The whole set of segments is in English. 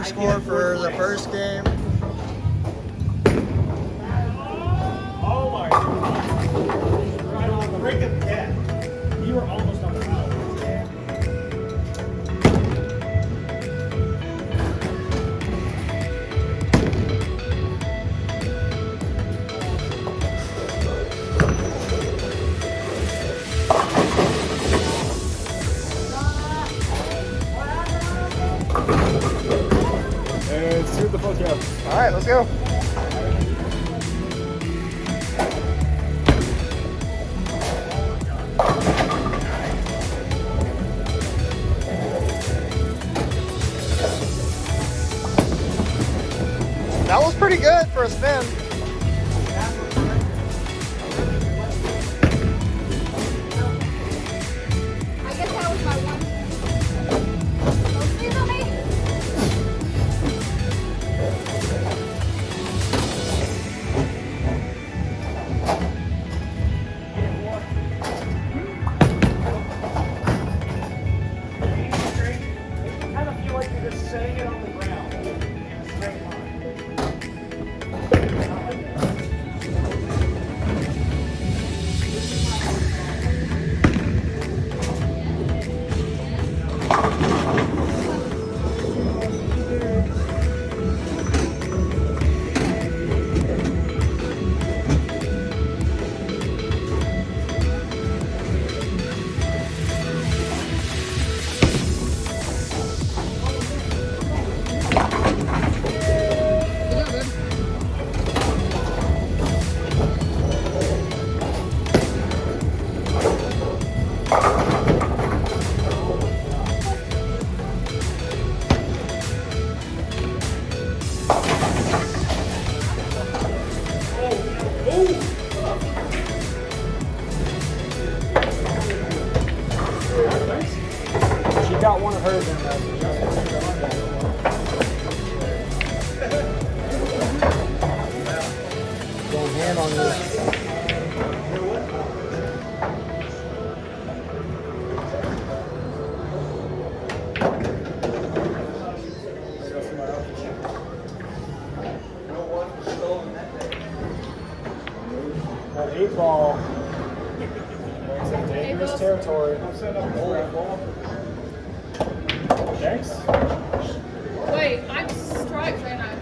our score for the first game. Oh my God. Right on the brink of death. You were almost on the foul. And shoot the fuck out. All right, let's go. That was pretty good for a spin. I guess that was my one. Don't sneeze on me. I kind of feel like you're just setting it on the ground in a straight line. She got one of hers in Going hand on this. That 8-ball. It's in dangerous territory. Jinx? Wait, I'm striped, right now.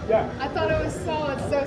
Yeah. I thought it was solid, so